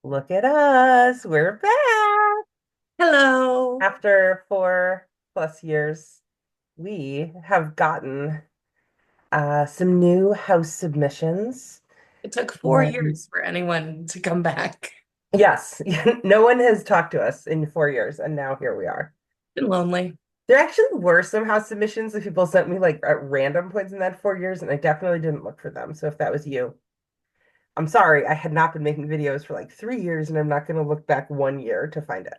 Look at us. We're back. Hello. After 4+ years, we have gotten some new house submissions. It took 4 years And for anyone to come back. yes, no one has talked to us in 4 years, and now here we are. Been lonely. There actually were some house submissions that people sent me like at random points in that 4 years, and I definitely didn't look for them. So if that was you, I'm sorry. I had not been making videos for like 3 years, and I'm not going to look back 1 year to find it.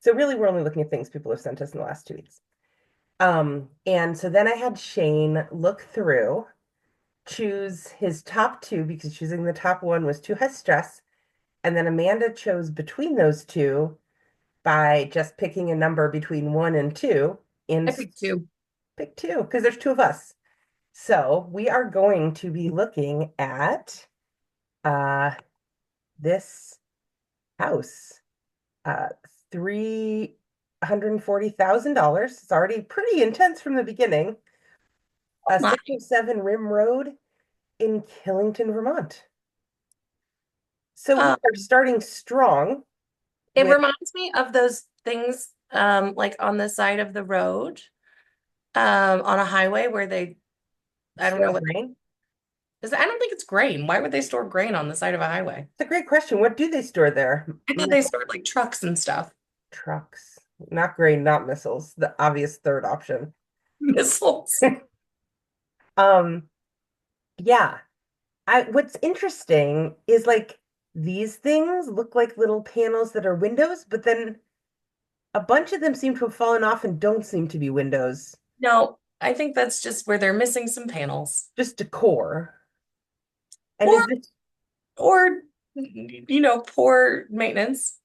So really, we're only looking at things people have sent us in the last 2 weeks. And so then I had Shane look through, choose his top two because choosing the top one was too high stress. And then Amanda chose between those two by just picking a number between one and two I and picked two. pick two because there's two of us. So we are going to be looking at uh this house. Uh $340,000. It's already pretty intense from the beginning. Oh my. 607 Rim Road in Killington, Vermont. So we Um, are starting strong it with reminds me of those things like on the side of the road, on a highway where I don't store know what grain. I don't think it's grain. Why would they store grain on the side of a highway? It's a great question. What do they store there? I thought they stored like trucks and stuff. Trucks. Not grain, not missiles. The obvious third option. Missiles. Um, yeah. What's interesting is like these things look like little panels that are windows, but then a bunch of them seem to have fallen off and don't seem to be windows. No, I think that's just where they're missing some panels. Just decor. And Or poor maintenance.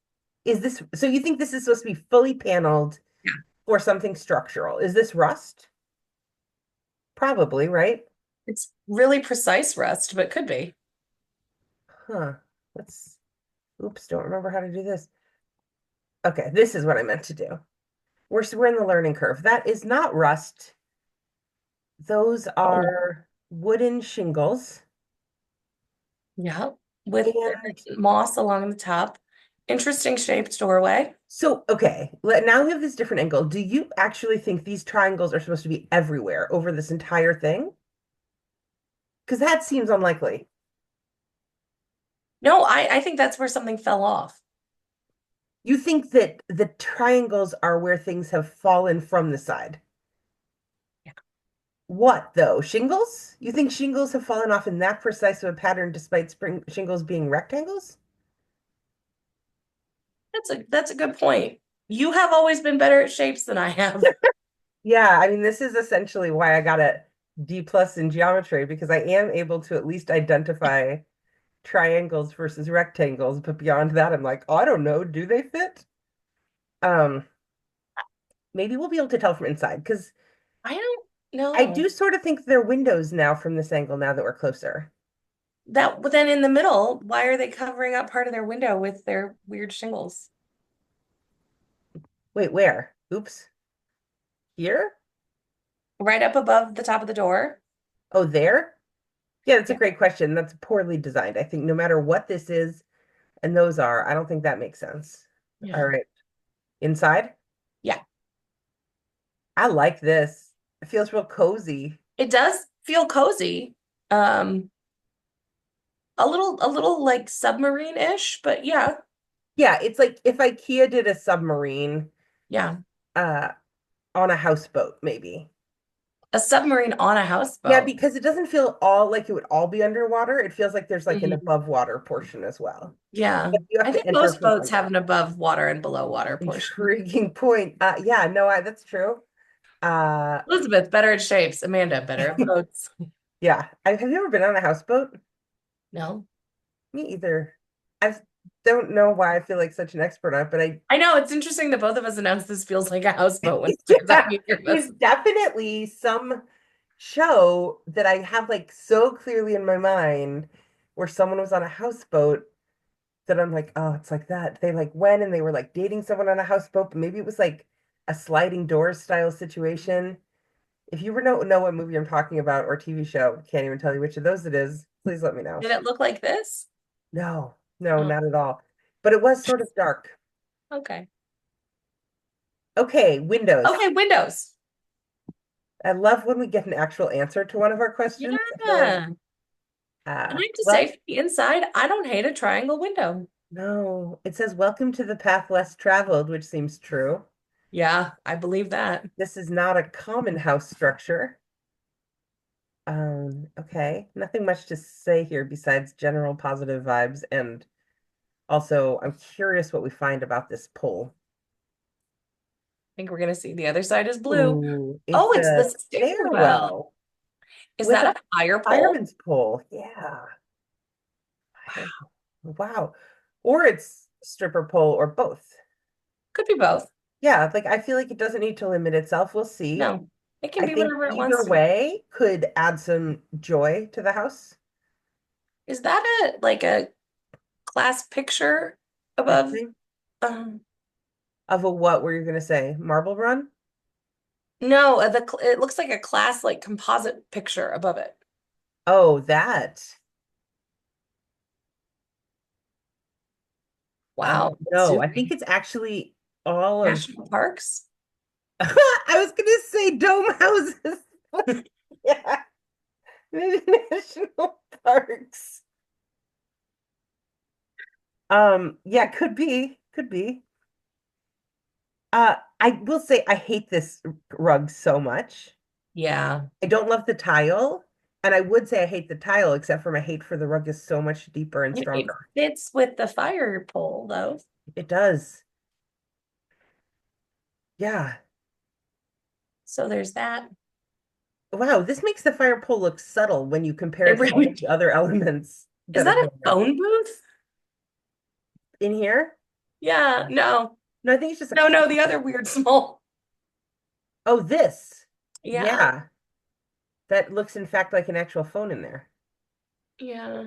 is this so you think this is supposed to be fully paneled Yeah. for something structural? Is this rust? Probably, right? It's really precise rust, but could be. Huh. Let's, oops, don't remember how to do this. Okay, this is what I meant to do. We're in the learning curve. That is not rust. Those Oh, are wooden shingles. yeah. With And moss along the top. Interesting shaped doorway. so, okay, now we have this different angle. Do you actually think these triangles are supposed to be everywhere over this entire thing? Because that seems unlikely. No, I think that's where something fell off. You think that the triangles are where things have fallen from the side. Yeah. What though? Shingles? You think shingles have fallen off in that precise of a pattern despite spring shingles being rectangles? That's a good point. You have always been better at shapes than I have. Yeah, I mean, this is essentially why I got a D plus in geometry because I am able to at least identify triangles versus rectangles, but beyond that, I'm like, oh, I don't know, do they fit? Um, Maybe we'll be able to tell from inside because I don't I know. do sort of think they're windows now from this angle now that we're closer. But then in the middle, why are they covering up part of their window with their weird shingles? Wait, where? Oops. Here? Right up above the top of the door. Oh, there? Yeah, that's a Yeah. great question. That's poorly designed. I think no matter what this is and those are, I don't think that makes sense. All Yeah. right. Inside? Yeah. I like this. It feels real cozy. It does feel cozy. Um, a little like submarine-ish, but yeah. Yeah, it's like if IKEA did a submarine Yeah. uh on a houseboat, maybe. A submarine on a Yeah, houseboat. because it doesn't feel all like it would all be underwater. It feels like there's like an Mhm. above water portion as well. Yeah. But you have I to think enter most from boats have under. an above water and below water portion. Intriguing point. Yeah, no, that's true. Uh Elizabeth, better at shapes. Amanda, better at boats. yeah. Have you ever been on a houseboat? No. Me either. I don't know why I feel like such an expert on it, but I I know it's interesting that both of us announced this feels like a houseboat when it turns out yeah, neither of there's us. definitely some show that I have like so clearly in my mind where someone was on a houseboat that I'm like, oh, it's like that. They like went and they were like dating someone on a houseboat, but maybe it was like a sliding doors style situation. If you ever know what movie I'm talking about or TV show, can't even tell you which of those it is, please let me know. Did it look like this? No, no, Oh, not at all. but it was sort of dark. Okay. Okay, windows. Okay, windows. I love when we get an actual answer to one of our questions. I feel like, Yeah. And I have to say, well, for the inside, I don't hate a triangle window. no, it says welcome to the path less traveled, which seems true. Yeah, I believe that. This is not a common house structure. Okay, nothing much to say here besides general positive vibes. And also, I'm curious what we find about this pole. I think we're gonna see the other side is blue. Ooh, Oh, it's it's a the stairwell. stairwell Is with a that a fire pole? fireman's pole. Yeah, fire pole. Wow. Or it's stripper pole or both. Could be both. Yeah, like I feel like it doesn't need to limit itself. We'll see. No, it can I be think whatever it either wants to be. way could add some joy to the house. Is that a like a class picture above? Fencing Um, of a what were you gonna say? Marble Run? no, it looks like a class like composite picture above it. Oh, that. I Wow, don't know. I think zooming. it's actually all of National parks. I was gonna say dome houses. Yeah, maybe national parks. Yeah, could be, could be. I will say I hate this rug so much. Yeah, I don't love the tile, and I would say I hate the tile, except for my hate for the rug is so much deeper and it stronger. fits with the fire pole though. It does. Yeah. So there's that. Wow, this makes the fire pole look subtle when you compare It it to all really of the other elements is that that have a been there. phone booth? In here? Yeah, no. No, I think it's just a No, no, clock. the other weird small. Oh, this. Yeah, Yeah. That looks, in fact, like an actual phone in there. yeah.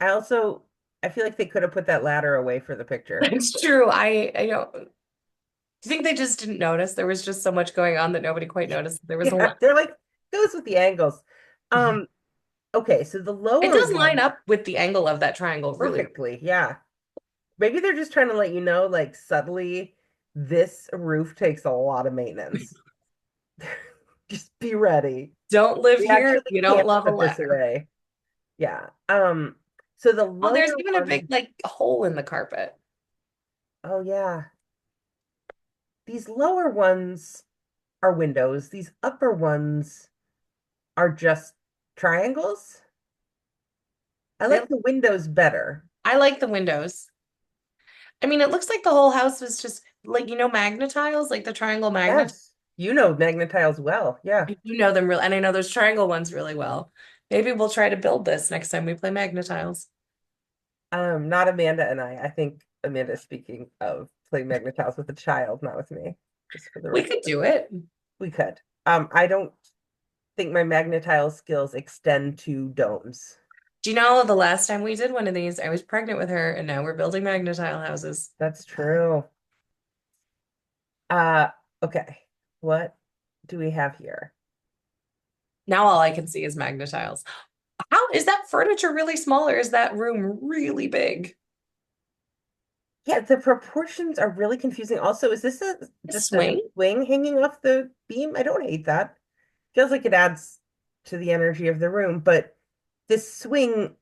I also, I feel like they could have put that ladder away for the picture. That's true. I don't. Do you think they just didn't notice? There was just so much going on that nobody quite noticed that there was a Yeah, lot. they're like, goes with the angles. Um, okay, so the It lower does line one, up with the angle of that triangle really. perfectly, yeah. Maybe they're just trying to let you know, like, subtly, this roof takes a lot of maintenance. Just be ready. Don't live We here. actually You don't can't love a put this ladder. away. Yeah. So the Oh, lower there's even a big one, like hole in the carpet. oh yeah. These lower ones are windows. These upper ones are just triangles. I They, like the windows better. I like the windows. I mean, it looks like the whole house was just like magnetiles, like the triangle magnet. Yes. You know magnetiles well. Yeah. You know them real, and I know those triangle ones really well. Maybe we'll try to build this next time we play magnetiles. Not Amanda and I. I think Amanda is speaking of playing magnetiles with a child, not with me, just for the We record. could do it. We could. I don't think my magnetile skills extend to domes. Do you know the last time we did one of these, I was pregnant with her, and now we're building magnetile houses. That's true. Uh, okay. What do we have here? Now all I can see is magnetiles. How is that furniture really small, or is that room really big? Yeah, the proportions are really confusing. Also, is this A just a swing? swing hanging off the beam? I don't hate that. Feels like it adds to the energy of the room, but this swing,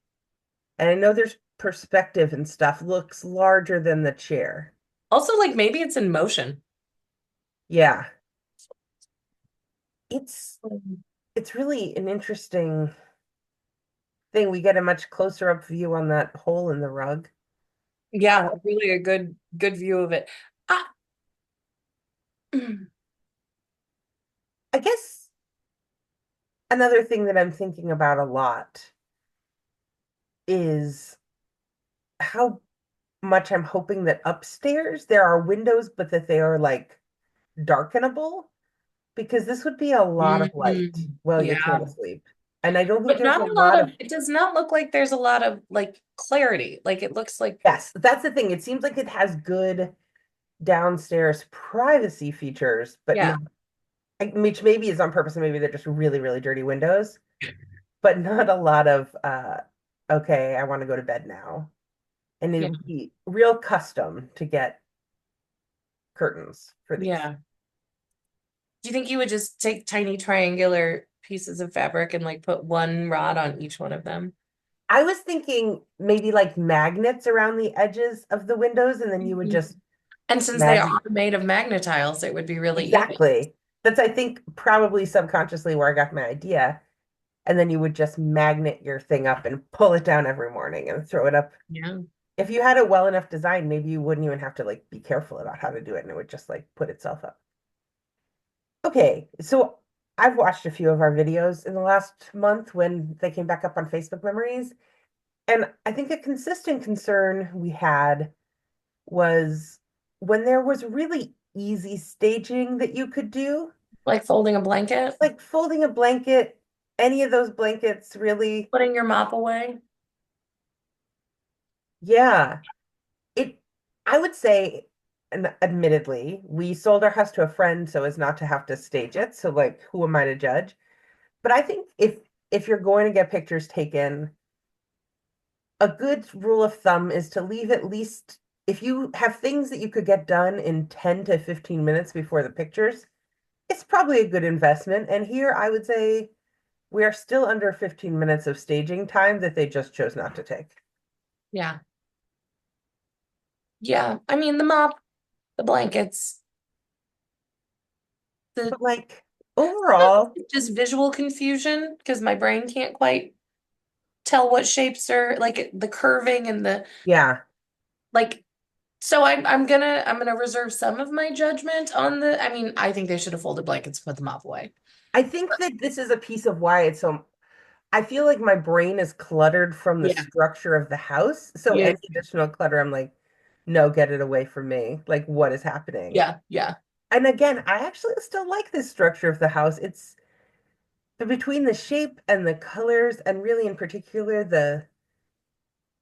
and I know there's perspective and stuff, looks larger than the chair. Also, like maybe it's in motion. Yeah, it's it's really an interesting thing. We get a much closer up view on that hole in the rug. Yeah, really a good view of it. Ah, I guess another thing that I'm thinking about a lot is how much I'm hoping that upstairs there are windows, but that they are like darkenable because this would be a lot of light while you're trying yeah. to sleep. And I don't think But there's not a a lot lot of, of, it does not look like there's a lot of like clarity. Like it looks like, yes, that's the thing. It seems like it has good downstairs privacy features, but yeah. not, which maybe is on purpose and maybe they're just really, really dirty windows, but not a lot of, okay, I want to go to bed now. and it Yeah. would be real custom to get curtains for these. Yeah. Do you think you would just take tiny triangular pieces of fabric and like put one rod on each one of them? I was thinking maybe like magnets around the edges of the windows, and then you would just Mhm. And since they mag are made of magnetiles, it would be really easy. exactly. That's I think probably subconsciously where I got my idea. And then you would just magnet your thing up and pull it down every morning and throw it up. Yeah. If you had it well enough designed, maybe you wouldn't even have to like be careful about how to do it and it would just like put itself up. Okay, so I've watched a few of our videos in the last month when they came back up on Facebook Memories. And I think a consistent concern we had was when there was really easy staging that you could do, Like folding a blanket, like folding a blanket, any of those blankets really, putting your mop away. yeah. It, I would say, and admittedly, we sold our house to a friend so as not to have to stage it. So like, who am I to judge? But I think if you're going to get pictures taken, a good rule of thumb is to leave at least if you have things that you could get done in 10 to 15 minutes before the pictures, it's probably a good investment. And here I would say we are still under 15 minutes of staging time that they just chose not to take. Yeah. Yeah. I mean, the mop, the blankets, the But like overall, just visual confusion because my brain can't quite tell what shapes are like the curving and the yeah. like. So I'm gonna reserve some of my judgment on the. I mean, I think they should have folded blankets, put them off away. I think that this is a piece of why it's so. I feel like my brain is cluttered from the Yeah. structure of the house. So Yeah. any additional clutter, I'm like, no, get it away from me. Like, what is happening? Yeah. Yeah. And again, I actually still like this structure of the house. It's between the shape and the colors, and really in particular the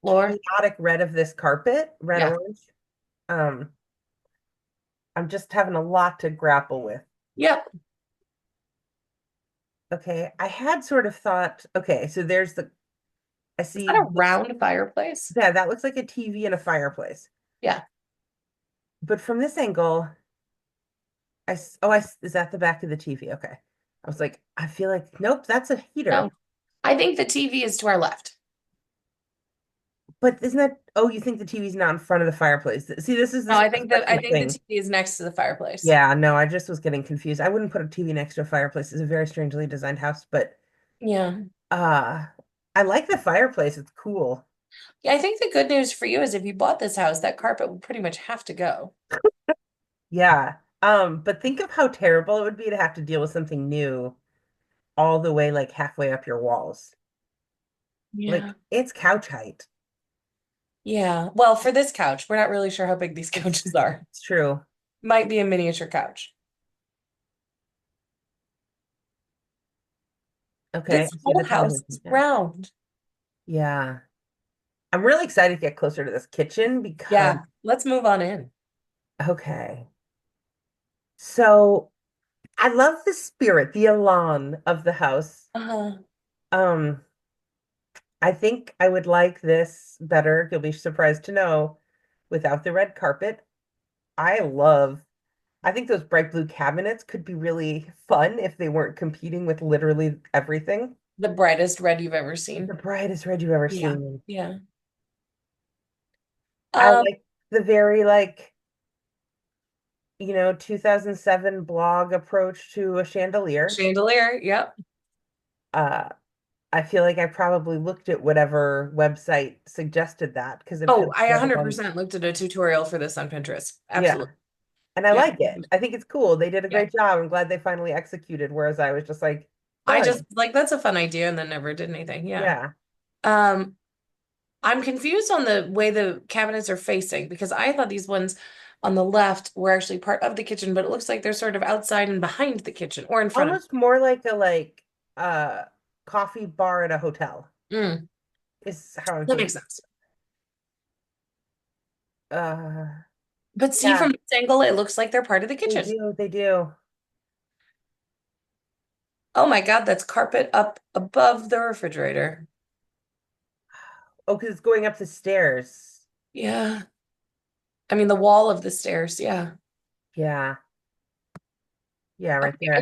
Floor. chaotic red of this carpet, red Yeah. orange. Um, I'm just having a lot to grapple with. Yep. Okay, I had sort of thought, okay, so there's the I Is that see a round fireplace? yeah, that looks like a TV and a fireplace. Yeah. But from this angle, is that the back of the TV? Okay. I was like, I feel like, nope, that's a No. heater. I think the TV is to our left. But isn't that, oh, you think the TV's not in front of the fireplace? See, this is No, this I perspective think the thing. TV is next to the fireplace. Yeah, no, I just was getting confused. I wouldn't put a TV next to a fireplace. It's a very strangely designed house, but Yeah. uh I like the fireplace. It's cool. Yeah, I think the good news for you is if you bought this house, that carpet would pretty much have to go. Yeah. But think of how terrible it would be to have to deal with something new all the way like halfway up your walls. Yeah. Like it's couch height. Yeah. Well, for this couch, we're not really sure how big these couches are. It's true. Might be a miniature couch. Okay, This I see whole the house television is now. round. Yeah. I'm really excited to get closer to this kitchen because, Yeah. Let's move on in. okay. So I love the spirit, the elan of the house. Uh, Um, I think I would like this better. You'll be surprised to know without the red carpet. I think those bright blue cabinets could be really fun if they weren't competing with literally everything. the brightest red you've ever The seen. brightest red you've ever Yeah. seen. Yeah. I Um, like the very like 2007 blog approach to a chandelier. chandelier. Yep. Uh, I feel like I probably looked at whatever website suggested that because it Oh, had I the other one. 100% looked at a tutorial for this on Pinterest. Yeah, Absolutely. and I Yeah. like it. I think it's cool. They did a Yeah. great job. I'm glad they finally executed, whereas I was just like, I just done. like that's a fun idea and then never did anything. Yeah. Yeah. Um, I'm confused on the way the cabinets are facing because I thought these ones on the left were actually part of the kitchen, but it looks like they're sort of outside and behind the kitchen or in front of. Almost more like a uh coffee bar at a hotel Mm, is how I'm that makes thinking. sense. Uh But see yeah, from this angle, it looks like they're part of the they kitchen. do. They do. Oh my God, that's carpet up above the refrigerator. Oh, because it's going up the stairs. Yeah. I mean, the wall of the stairs. Yeah. Yeah. Yeah, right I there.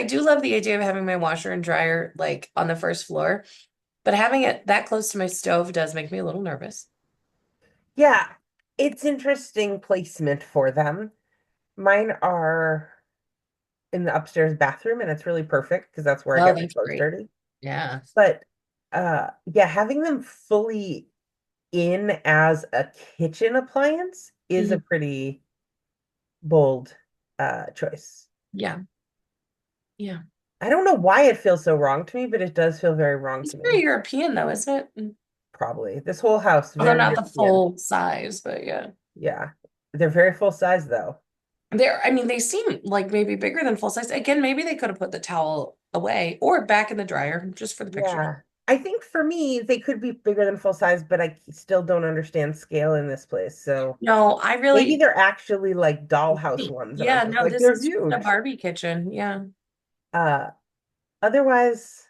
do love the idea of having my washer and dryer like on the first floor, but having it that close to my stove does make me a little nervous. Yeah, it's interesting placement for them. Mine are in the upstairs bathroom, and it's really perfect because that's where I Oh, get my that's clothes great. dirty. Yeah. But yeah, having them fully in as a kitchen appliance is a Mhm. pretty bold choice. Yeah. Yeah. I don't know why it feels so wrong to me, but it does feel very wrong It's to very me. European though, isn't it? Probably. This whole house, Although very not the European. full size, but yeah. Yeah. They're very full size though. I mean, they seem like maybe bigger than full size. Again, maybe they could have put the towel away or back in the dryer just for the pictures. Yeah. I think for me, they could be bigger than full size, but I still don't understand scale in this place. So No, I maybe really, they're actually like dollhouse ones, and I'm yeah, just no, like, this they're is just a huge. Barbie kitchen. Yeah. Uh, Otherwise,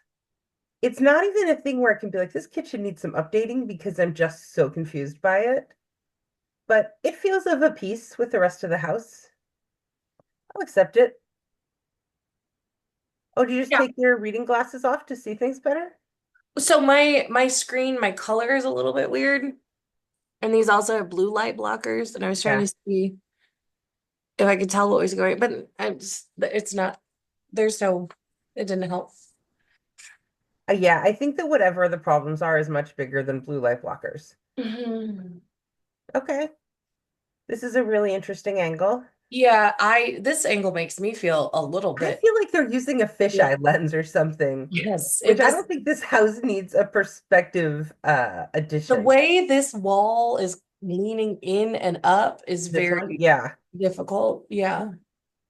it's not even a thing where I can be like, this kitchen needs some updating because I'm just so confused by it. But it feels of a piece with the rest of the house. I'll accept it. Oh, do you just Yeah. take your reading glasses off to see things better? So my screen, my color is a little bit weird. And these also have blue light blockers. And I was trying Yeah. to see if I could tell what was going, but it's not, there's no, it didn't help. Yeah, I think that whatever the problems are is much bigger than blue light blockers. Mhm. Okay. This is a really interesting angle. Yeah, this angle makes me feel a little I bit, feel like they're using a yeah. fisheye lens or something, Yes, which I don't think this house needs a perspective the addition. way this wall is leaning in and up is This one? very Yeah. difficult. Yeah.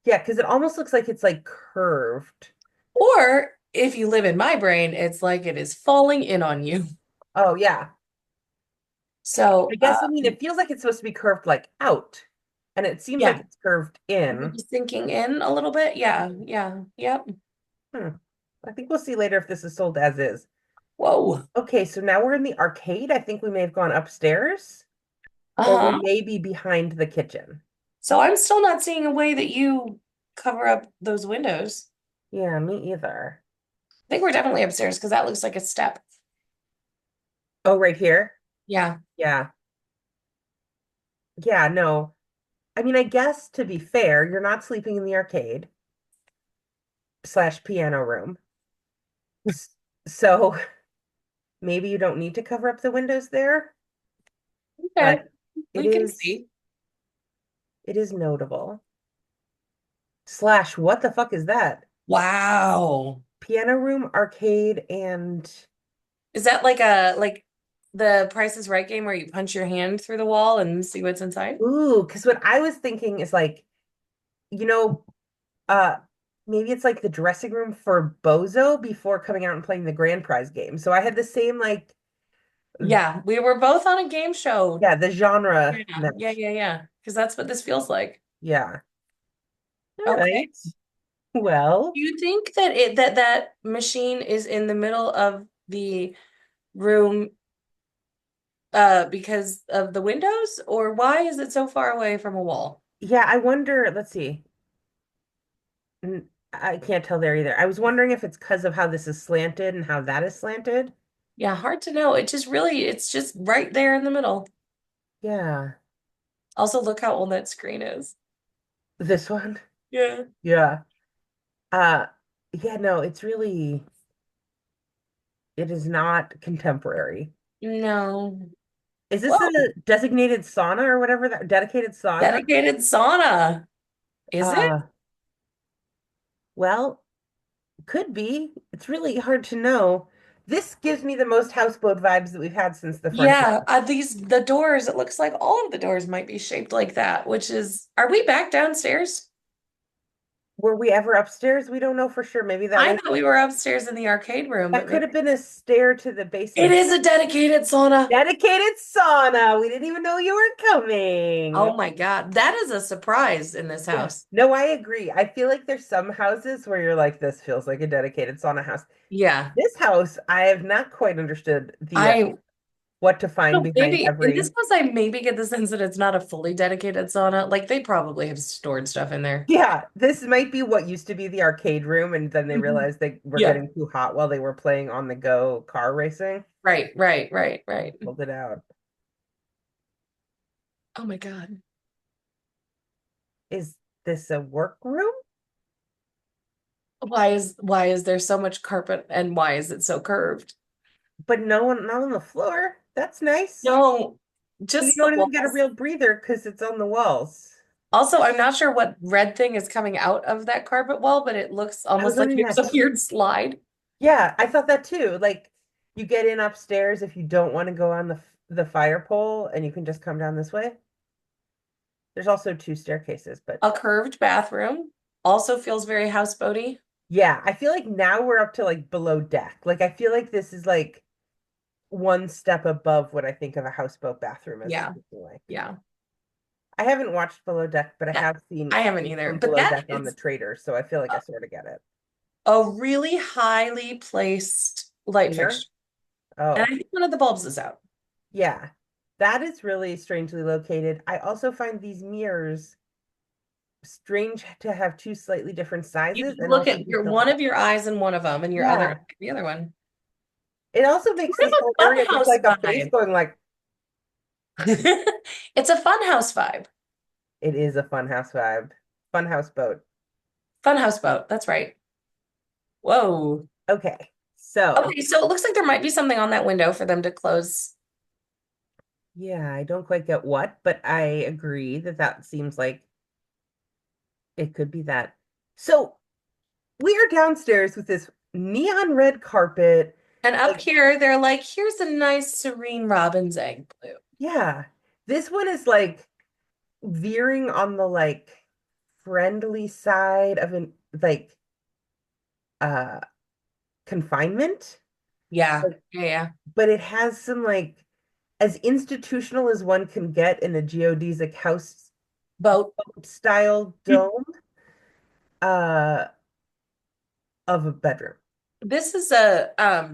Yeah, because it almost looks like it's like curved. Or if you live in my brain, it's like it is falling in on you. Oh, yeah. I So, guess, I mean, it feels like it's supposed to be curved like out, and it seems like yeah, it's curved in. maybe sinking in a little bit. Yeah, yeah, yep. Hmm. I think we'll see later if this is sold as is. Whoa. Okay, so now we're in the arcade. I think we may have gone upstairs, or we Uh-huh. may be behind the kitchen. So I'm still not seeing a way that you cover up those windows. Yeah, me either. I think we're definitely upstairs because that looks like a step. Oh, right here? Yeah. Yeah. Yeah, no. I mean, I guess to be fair, you're not sleeping in the arcade slash piano room. S- So maybe you don't need to cover up the windows there, Okay. but it We can is see. it is notable. Slash, what the fuck is that? Wow. Piano room, arcade, and Is that like the Price is Right game where you punch your hand through the wall and see what's inside? ooh, because what I was thinking is like, you know, uh maybe it's like the dressing room for Bozo before coming out and playing the grand prize game. So I had the same like Yeah, we were both on a game show. yeah, the genre Yeah, yeah, match. yeah, yeah. Because that's what this feels like. Yeah. All Okay. right. Well, Do you think that that machine is in the middle of the room because of the windows, or why is it so far away from a wall? yeah, I wonder, let's see. I can't tell there either. I was wondering if it's because of how this is slanted and how that is slanted. Yeah, hard to know. It's just right there in the middle. Yeah. Also, look how old that screen is. This one. Yeah. Yeah. Uh yeah, no, it's really it is not contemporary. No. Is this a Whoa. designated sauna or whatever that dedicated sauna? Dedicated sauna. Is it? Uh well, could be. It's really hard to know. This gives me the most houseboat vibes that we've had since the frontier. Yeah, the doors, it looks like all of the doors might be shaped like that, which is, are we back downstairs? Were we ever upstairs? We don't know for sure. Maybe that I was thought we were upstairs in the arcade room, that but could maybe have been a stair to the it basement. is a dedicated sauna. Dedicated sauna. We didn't even know you were coming. Oh my God, that is a surprise in this Yeah. house. No, I agree. I feel like there's some houses where you're like, this feels like a dedicated sauna house. Yeah, This house, I have not quite understood the I what to find No, behind maybe in this every. house, I maybe get the sense that it's not a fully dedicated sauna. Like they probably have stored stuff in there. Yeah, this might be what used to be the arcade room, and then they Mhm. realized they were Yeah. getting too hot while they were playing on the go car racing. Right, right, right, right. Pulled it out. Oh my God. Is this a workroom? Why is there so much carpet and why is it so curved? But no one, not on the floor. That's nice. No, But you just the don't even get a walls. real breather because it's on the walls. Also, I'm not sure what red thing is coming out of that carpet wall, but it looks I was almost like wondering there's that a too. weird slide. Yeah, I thought that too. Like you get in upstairs if you don't want to go on the fire pole, and you can just come down this way. There's also two staircases, but A curved bathroom also feels very houseboaty. yeah, I feel like now we're up to like below deck. Like I feel like this is like one step above what I think of a houseboat bathroom as Yeah, looking like. yeah. I haven't watched Below Deck, but I That- have seen I haven't either. from But Below that Deck on the is Trader, so I feel like I sort of get it. a really highly placed light Mirror? fixture. And I Oh, think one of the bulbs is out. yeah. That is really strangely located. I also find these mirrors strange to have two slightly different You sizes can and look also at be your so one high. of your eyes in one of them and your other Yeah. eye in the other one. It also makes Sort this whole of area a look funhouse like a face vibe. going like, It's a funhouse vibe. it is a funhouse vibe. Funhouse boat. Funhouse boat. That's right. Whoa. Okay. So, Okay, so it looks like there might be something on that window for them to close. yeah, I don't quite get what, but I agree that that seems like it could be that. So, we are downstairs with this neon red carpet. And up Like, here, they're like, here's a nice serene robin's egg blue. yeah, this one is like veering on the like friendly side of an like uh confinement, Yeah, like, yeah, yeah. but it has some like as institutional as one can get in a geodesic house Boat. style dome uh of a bedroom. This is a I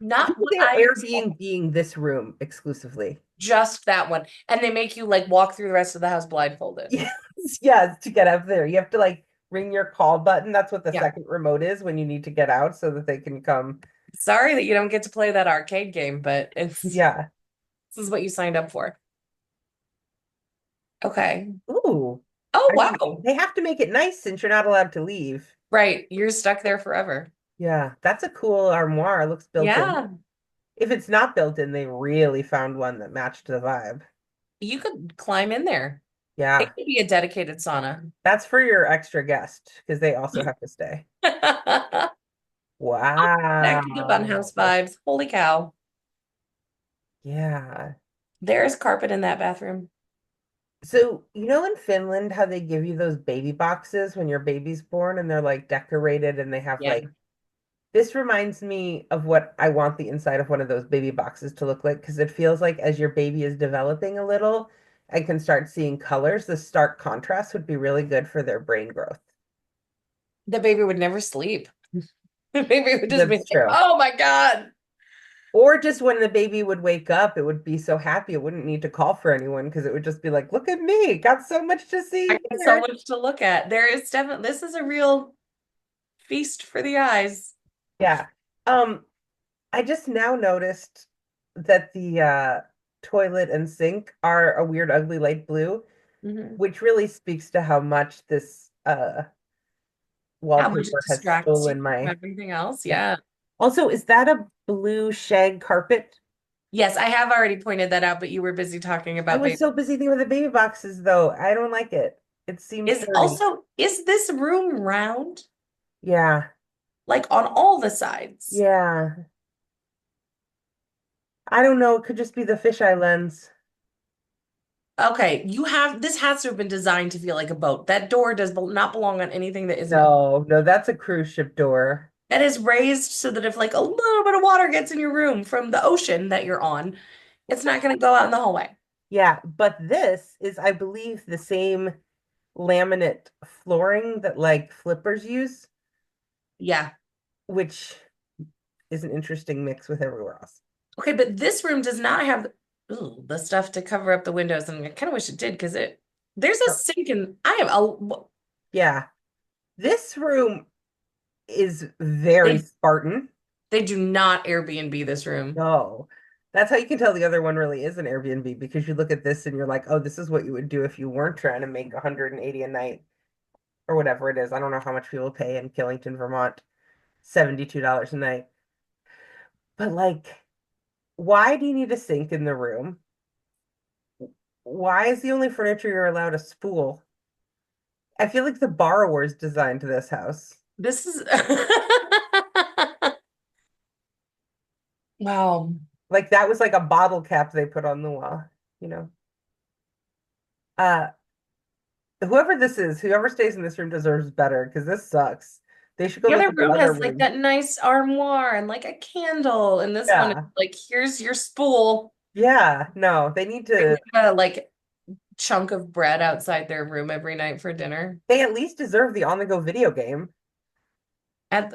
not think what they're I expect. Airbnb being this room exclusively. Just that one. And they make you like walk through the rest of the house blindfolded. Yes, yes, to get up there. You have to like ring your call button. That's what the Yeah. second remote is when you need to get out so that they can come. Sorry that you don't get to play that arcade game, but it's Yeah. this is what you signed up for. Okay. Ooh. Oh, I mean, wow. they have to make it nice since you're not allowed to leave. Right. You're stuck there forever. Yeah, that's a cool armoire. It looks built in. Yeah. If it's not built in, they really found one that matched the vibe. You could climb in there. It Yeah, could be a dedicated sauna. that's for your extra guest because they also have to stay. Back to the Wow. funhouse vibes. Holy cow. Yeah. There is carpet in that bathroom. So, you know in Finland how they give you those baby boxes when your baby's born and they're like decorated and they have Yeah. like this reminds me of what I want the inside of one of those baby boxes to look like because it feels like as your baby is developing a little and can start seeing colors, the stark contrast would be really good for their brain growth. The baby would never sleep. The baby would just be That's like, true. oh my God. Or just when the baby would wake up, it would be so happy it wouldn't need to call for anyone because it would just be like, look at me, got so much to I see got so here. much to look at. There is definitely, this is a real feast for the eyes. Yeah. Um, I just now noticed that the toilet and sink are a weird, ugly light blue, Mhm. which really speaks to how much this How much it wallpaper has distracts you stolen from my. everything else. Yeah. Yeah. Also, is that a blue shag carpet? Yes, I have already pointed that out, but you were busy talking I about was baby. so busy thinking of the baby boxes, though. I don't like it. It seems hairy. Is this room round? Yeah, Like on all the sides? yeah. I don't know. It could just be the fisheye lens. Okay, this has to have been designed to feel like a boat. That door does not belong on anything that isn't a boat. No, no, that's a cruise ship door. That is raised so that if like a little bit of water gets in your room from the ocean that you're on, it's not going to go out in the hallway. Yeah, but this is, I believe, the same laminate flooring that like flippers use, Yeah. which is an interesting mix with everywhere else. Okay, but this room does not have the stuff to cover up the windows, and I kind of wish it did because there's a Oh, sink and I have a yeah. This room is very they Spartan. they do not Airbnb this room. No. That's how you can tell the other one really is an Airbnb because you look at this and you're like, oh, this is what you would do if you weren't trying to make 180 a night or whatever it is. I don't know how much people pay in Killington, Vermont, $72 a night. But like, why do you need a sink in the room? Why is the only furniture you're allowed a spool? I feel like the borrowers designed this house. This is wow. Like that was like a bottle cap they put on the wall, you know. Uh, whoever this is, whoever stays in this room deserves better because this sucks. They should go The live other in the room other has like room. that nice armoire and like a candle, and this one is Yeah. like, here's your spool. Yeah. No, they need to, A like chunk of bread outside their room every night for dinner. they at least deserve the on-the-go video game. But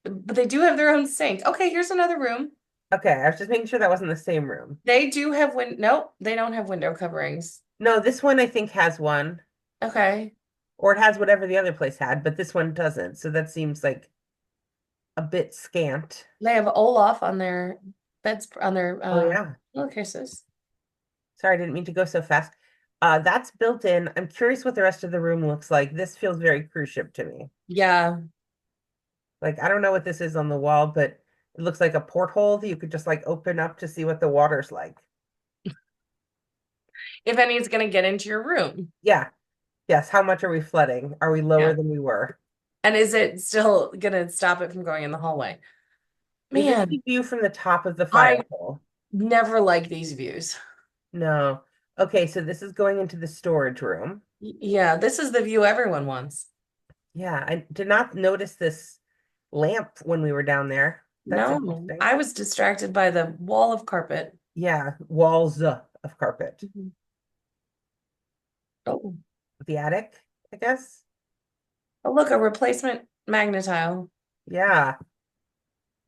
they do have their own sink. Okay, here's another room. Okay, I was just making sure that wasn't the same room. They do have nope, they don't have window coverings. No, this one I think has one, Okay. or it has whatever the other place had, but this one doesn't. So that seems like a bit scant. They have Olaf on their beds on their Oh yeah. pillowcases. Sorry, I didn't mean to go so fast. That's built in. I'm curious what the rest of the room looks like. This feels very cruise ship to me. Yeah. Like, I don't know what this is on the wall, but it looks like a porthole that you could just like open up to see what the water's like. If any's gonna get into your room. Yeah. Yes. How much are we flooding? Are we lower Yeah. than we were? And is it still gonna stop it from going in the hallway? Is this Man, the view from the top of the fire I hole? never like these views. No. Okay, so this is going into the storage room. Yeah, this is the view everyone wants. Yeah, I did not notice this lamp when we were down there. That's No, interesting. I was distracted by the wall of carpet. Yeah, walls of carpet. Mhm. Oh, The attic, I guess. oh, look, a replacement magnetile. Yeah,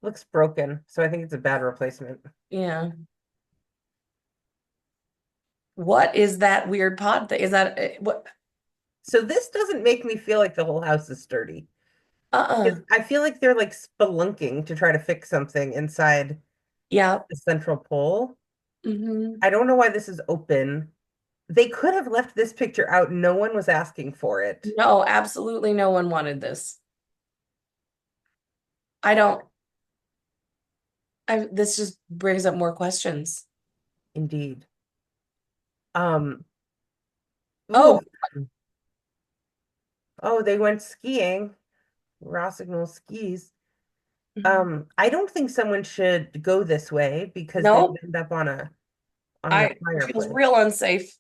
looks broken, so I think it's a bad replacement. Yeah. What is that weird pod thing? Is that what? So this doesn't make me feel like the whole house is sturdy. Uh-uh. Because I feel like they're like spelunking to try to fix something inside Yeah. the central pole. Hmm. I don't know why this is open. They could have left this picture out. No one was asking for it. No, absolutely no one wanted this. I don't, this just brings up more questions. Indeed. Um, ooh, Oh, oh, they went skiing. Rossignol skis. mhm. I don't think someone should go this way because they No, would end up on the it feels fireplace. real unsafe.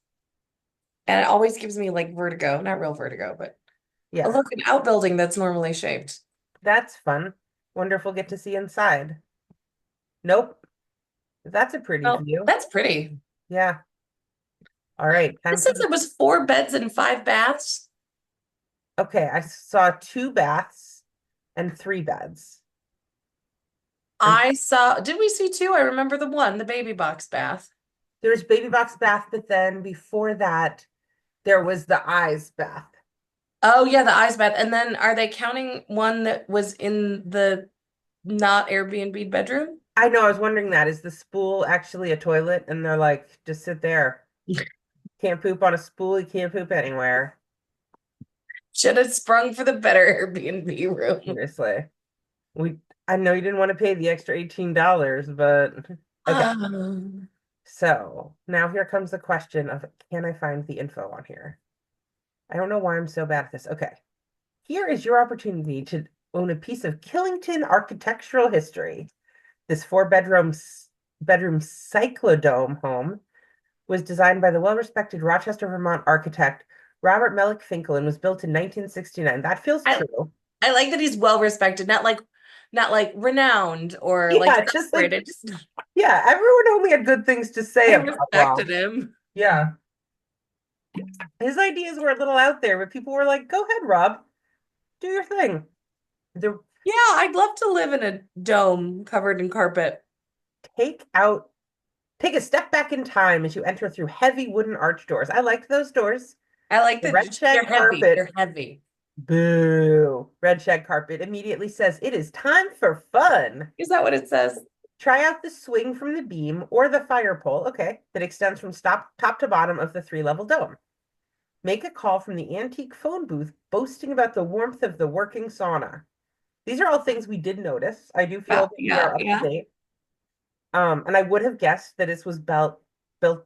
And it always gives me like vertigo. Not real vertigo, but oh, Yeah, look, an outbuilding that's normally shaped. that's fun. Wonder if we'll get to see inside. Nope, that's a pretty Well, view. that's pretty. Yeah. All right, It time for says it was 4 beds and 5 baths. okay, I saw two baths and three beds. And I saw, did we see two? I remember the one, the baby box bath. there's baby box bath, but then before that, there was the eyes bath. Oh, yeah, the ice bath. And then are they counting one that was in the not Airbnb bedroom? I know, I was wondering that. Is the spool actually a toilet? And they're like, just sit there. Can't poop on a spool, you can't poop anywhere. Should have sprung for the better Airbnb room. Seriously. We I know you didn't want to pay the extra $18, but okay. So now here comes the question of can I find the info on here? I don't know why I'm so bad at this. Okay. Here is your opportunity to own a piece of Killington architectural history. This four bedroom cyclodome home was designed by the well-respected Rochester, Vermont architect Robert Mellick Finkel and was built in 1969. That feels I true. I like that he's well respected, not like renowned or like Yeah, just like celebrated. Just yeah, everyone only had good things to say I about Rob. respected him. Yeah. His ideas were a little out there, but people were like, go ahead, Rob, do your thing. The Yeah, I'd love to live in a dome covered in carpet. take a step back in time as you enter through heavy wooden arch doors. I liked those doors. I like The that red they're shed heavy. carpet, They're heavy. boo. Red shed carpet immediately says it is time for fun. Is that what it says? Try out the swing from the beam or the fire pole, okay, that extends from top to bottom of the three-level dome. Make a call from the antique phone booth boasting about the warmth of the working sauna. These are all things we did notice. I do feel Yeah, that we yeah, are up to yeah. date. And I would have guessed that this was built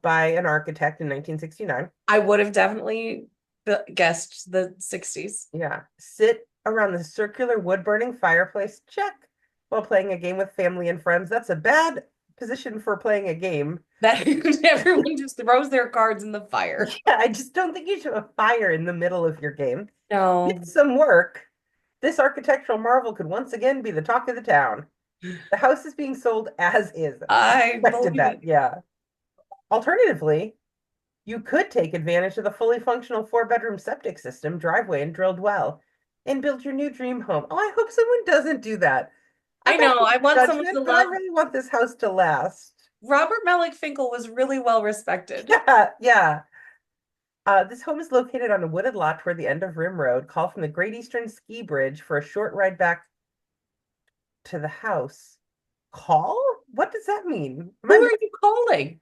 by an architect in 1969. I would have definitely guessed the 60s. Yeah. Sit around the circular wood burning fireplace, check, while playing a game with family and friends. That's a bad position for playing a game. That everyone just throws their cards in the fire. Yeah, I just don't think you should have a fire in the middle of your game. No, Get some work. This architectural marvel could once again be the talk of the town. The house is being sold as is. I Expected believe that, it. yeah. Alternatively, you could take advantage of the fully functional four-bedroom septic system, driveway, and drilled well, and build your new dream home. Oh, I hope someone doesn't do that. I'm I not know. going I to want judge someone to it, but I love. really want this house to last. Robert Malik Finkel was really well respected. Yeah, yeah. This home is located on a wooded lot toward the end of Rim Road. Call from the Great Eastern Ski Bridge for a short ride back to the house. Call? What does that mean? Who are you calling?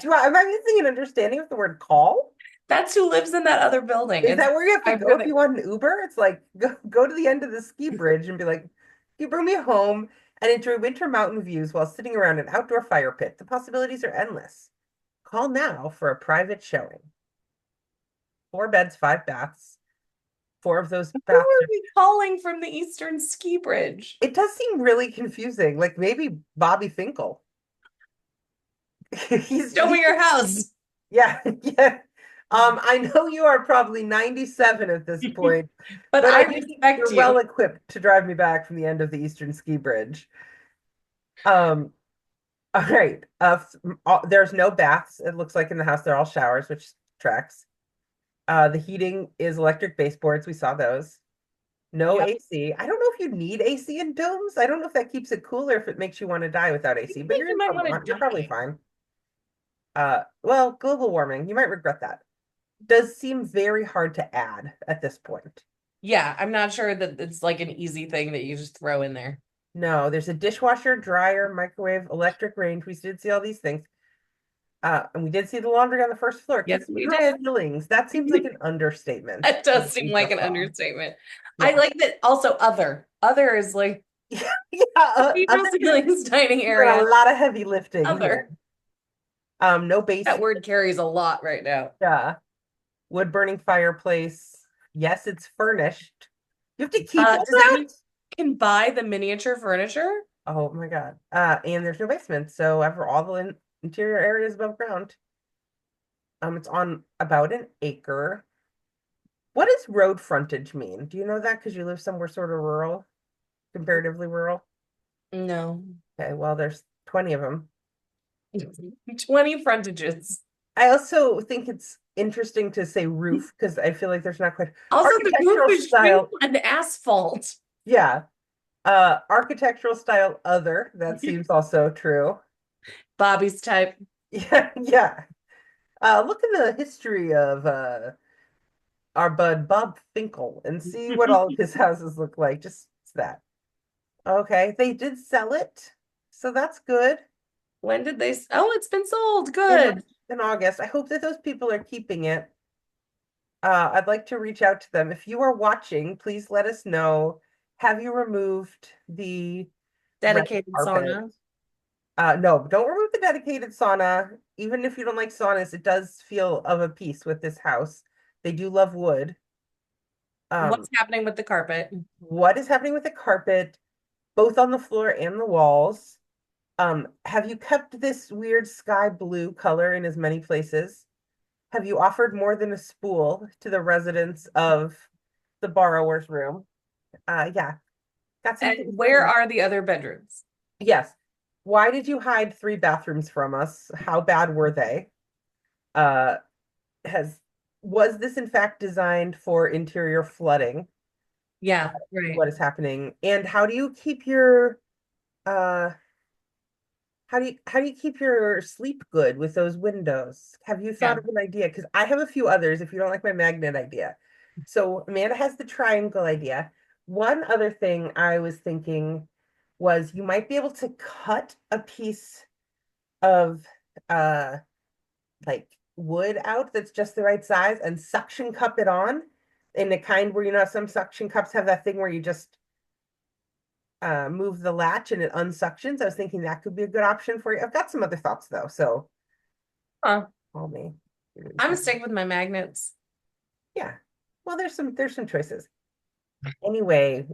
Am I missing an understanding of the word call? That's who lives in that other building. Is It's that where you have to I'm go if gonna. you want an Uber? It's like go to the end of the ski bridge and be like, you bring me home and enjoy winter mountain views while sitting around an outdoor fire pit. The possibilities are endless. Call now for a private showing. 4 beds, 5 baths. Four of those Who baths are are. we calling from the Eastern Ski Bridge? It does seem really confusing. Like maybe Bobby Finkel. Show He's me your house. yeah, yeah. I know you are probably 97 at this point, But but I I do think respect you're well you. equipped to drive me back from the end of the Eastern Ski Bridge. Um, all right. There's no baths. It looks like in the house they're all showers, which tracks. The heating is electric baseboards. We saw those. No Yep. AC. I don't know if you need AC in domes. I don't know if that keeps it cool or if it makes you want to die without I AC, feel but like you're you in might want Vermont. to You're probably die. fine. Well, global warming, you might regret that. Does seem very hard to add at this point. Yeah, I'm not sure that it's like an easy thing that you just throw in there. No, there's a dishwasher, dryer, microwave, electric range. We did see all these things. And we did see the laundry on the first floor. Yes, we Cathedral did. ceilings. That seems like an understatement That for does what seem we like just an saw. understatement. I Yeah. like that also other. Other is like Yeah, cathedral ceilings, dining doing a area. lot of heavy lifting here. Other. No That basement. word carries a lot right now. Yeah. Wood burning fireplace. Yes, it's furnished. You have to keep all Does that that? mean you can buy the miniature furniture? Oh my God. And there's no basement, so ever all the interior areas above ground. It's on about an acre. What does road frontage mean? Do you know that? Because you live somewhere sort of rural, comparatively rural. No. Okay, well, there's 20 of them. 20 frontages. I also think it's interesting to say roof because I feel like there's not quite Also, the roof architectural is style. shingled and asphalt. Yeah. Architectural style other. That seems also true. Bobby's type. Yeah, yeah. Look in the history of our bud Bob Finkel and see what all of his houses look like. Just that. Okay, they did sell it, so that's good. When did they? Oh, it's been sold. In Good. in August. I hope that those people are keeping it. I'd like to reach out to them. If you are watching, please let us know. Have you removed the red Dedicated carpet? sauna. No, don't remove the dedicated sauna. Even if you don't like saunas, it does feel of a piece with this house. They do love wood. What's Um, happening with the carpet? what is happening with the carpet, both on the floor and the walls? Have you kept this weird sky blue color in as many places? Have you offered more than a spool to the residents of the borrower's room? Yeah, got some And things where going. are the other bedrooms? Yes. Why did you hide 3 bathrooms from us? How bad were they? Uh, has was this in fact designed for interior flooding? Uh, Yeah, right. what is happening? And uh how do you keep your sleep good with those windows? Have you thought Yeah. of an idea? Because I have a few others if you don't like my magnet idea. So Amanda has the triangle idea. One other thing I was thinking was you might be able to cut a piece of uh like wood out that's just the right size and suction cup it on in the kind where some suction cups have that thing where you just move the latch and it unsuctions. I was thinking that could be a good option for you. I've got some other thoughts though, so Huh. call me. I'm sticking with my magnets. Yeah. Well, there's some choices. Anyway,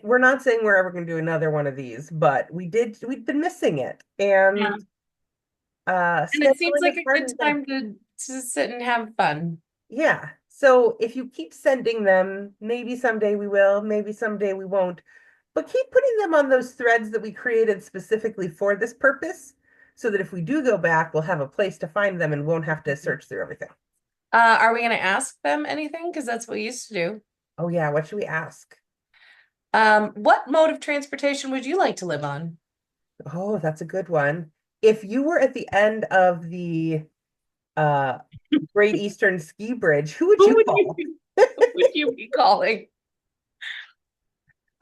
we're not saying we're ever going to do another one of these, but we've been missing it, Yeah. and And it seems scheduling like is a hard. good And time to sit and have fun. yeah. So if you keep sending them, maybe someday we will, maybe someday we won't, but keep putting them on those threads that we created specifically for this purpose, so that if we do go back, we'll have a place to find them and won't have to search through everything. Are we going to ask them anything? Because that's what we used to do. Oh yeah, what should we ask? What mode of transportation would you like to live on? Oh, that's a good one. If you were at the end of the uh Great Eastern Ski Bridge, who would Who you would call? who would you be calling?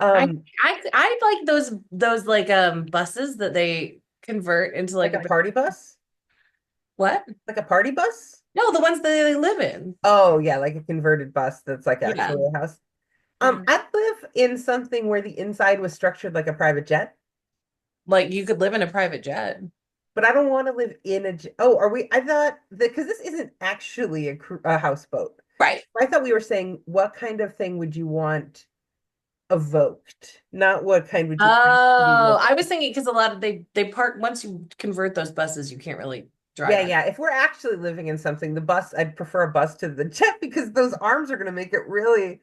I Um, I like those like buses that they convert into like like a a party bus? what? Like a party bus? No, the ones that they live in. Oh yeah, like a converted bus that's like Yeah. actually a house. Yeah. I'd live in something where the inside was structured like a private jet, Like you could live in a private jet. but I don't want to live in a jet. Oh, are we? I thought that because this isn't actually a houseboat. Right. I thought we were saying what kind of thing would you want evoked, not what kind would you actually Oh, live I was in. thinking because a lot of they park once you convert those buses, you can't really Yeah, drive on. yeah. If we're actually living in something, the bus, I'd prefer a bus to the jet because those arms are going to make it really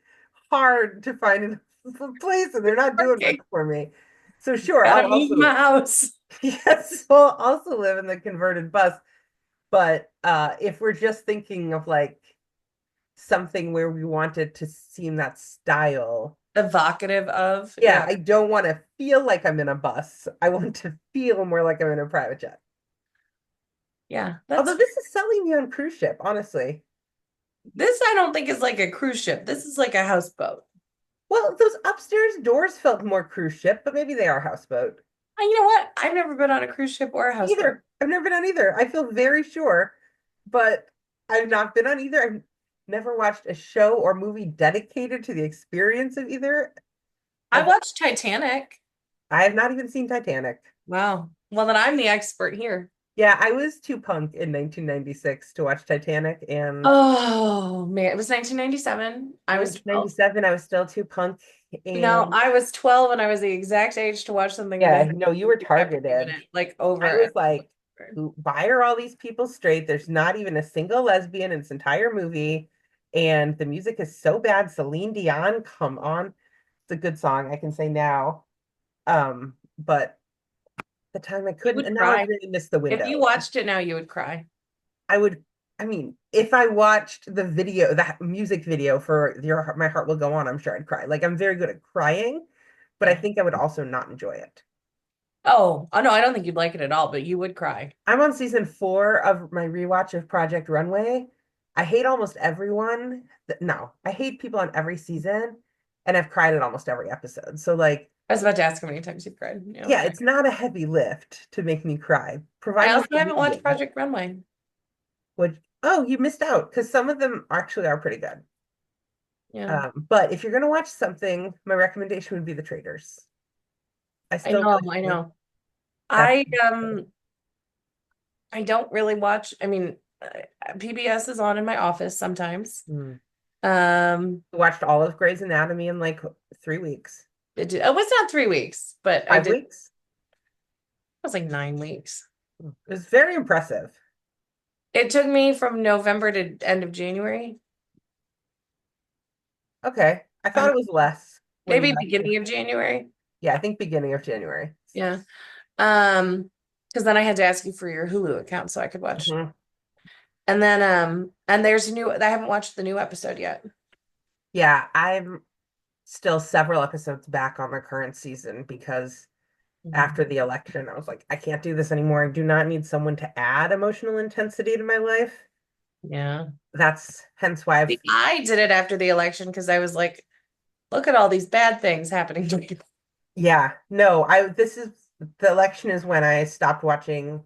hard to find a place and they're not doing much Okay, for me. So sure, gotta I'll move my also, house. yes, I'll also live in the converted bus. But if we're just thinking of like something where we want it to seem that style, Evocative of, yeah, yeah, I don't want to feel like I'm in a bus. I want to feel more like I'm in a private jet. yeah. Although That's this is selling me on cruise ship, honestly. this. I don't think is like a cruise ship. This is like a houseboat. Well, those upstairs doors felt more cruise ship, but maybe they are houseboat. And you know what? I've never been on a cruise ship or a houseboat. Either. I've never been on either. I feel very sure, but I've not been on either. I've never watched a show or movie dedicated to the experience of either. I Have watched Titanic. I have not even seen Titanic. Wow. Well, then I'm the expert here. Yeah, I was too punk in 1996 to watch Titanic, and Oh man, it was 1997. I was 12. 1997 I was still too punk, No, and I was 12 and I was the exact age to watch something yeah, that no, you were kept doing targeted. it like over I and was like, over. why are all these people straight? There's not even a single lesbian in this entire movie. And the music is so bad. Celine Dion, come on. It's a good song, I can say now. But the time I You couldn't, would and now I've cry. really missed the If you window. watched it now, you would cry. I would, I mean, if I watched the video, that music video for My Heart Will Go On, I'm sure I'd cry. Like I'm very good at crying, but I Yeah. think I would also not enjoy it. Oh no, I don't think you'd like it at all, but you would cry. I'm on season 4 of my rewatch of Project Runway. I hate almost everyone. No, I hate people on every season, and I've cried at almost every episode. So, like, I was about to ask how many times you've cried. Yeah, yeah, okay. it's not a heavy lift to make me cry, I provided also it's a haven't good watched one. Project Runway. Which, oh, you missed out because some of them actually are pretty good. Yeah, But if you're gonna watch something, my recommendation would be The Traitors. I I still know, really I think know. that's I don't really watch. I mean, PBS is on in my office sometimes. hmm. Um, Watched all of Grey's Anatomy in like 3 weeks, it was not 3 weeks, but I 5 did. It weeks. was like 9 weeks. It was very impressive. It took me from November to end of January. Okay. I thought Um, it was less when you maybe left. beginning of January. Yeah, I think beginning of January. Yeah. Because then I had to ask you for your Hulu account so I could watch. Mhm. And there's a new, I haven't watched the new episode yet. Yeah, I'm still several episodes back on the current season because after Mhm. the election. I was like, I can't do this anymore. I do not need someone to add emotional intensity to my life. Yeah. That's hence why I've, See, I did it after the election because I was like, look at all these bad things happening to me. yeah, no, this is the election is when I stopped watching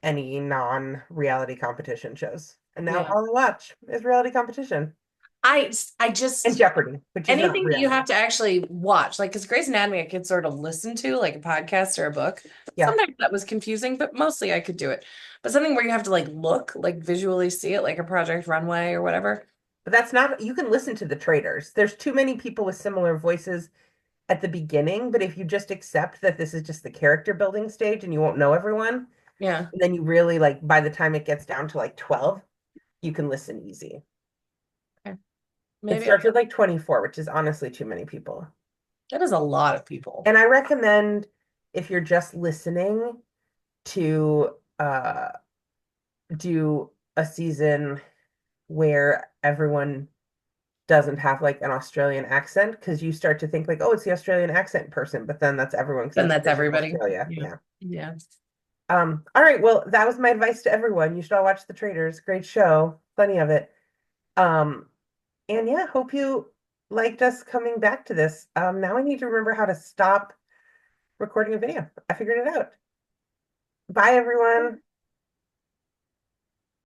any non-reality competition shows. And now Yeah. all I watch is reality competition I and just Jeopardy, which is not anything that you reality. have to actually watch, like because Grey's Anatomy I could sort of listen to, like a podcast or a book. Yeah. Sometimes that was confusing, but mostly I could do it. But something where you have to like look, like visually see it, like a Project Runway or whatever. But that's not, you can listen to the traders. There's too many people with similar voices at the beginning, but if you just accept that this is just the character building stage and you won't know everyone, Yeah. and then you really like by the time it gets down to like 12, you can listen easy. Okay. It Maybe starts with like 24, which is honestly too many people. that is a lot of people. And I recommend if you're just listening to do a season where everyone doesn't have like an Australian accent because you start to think like, oh, it's the Australian accent person, but then that's everyone because Then that's that's just in everybody. Australia. Yeah. Yeah. Yeah. All right. Well, that was my advice to everyone. You should all watch The Traders. Great show. Plenty of it. Um, and yeah, hope you liked us coming back to this. Now I need to remember how to stop recording a video. I figured it out. Bye, everyone.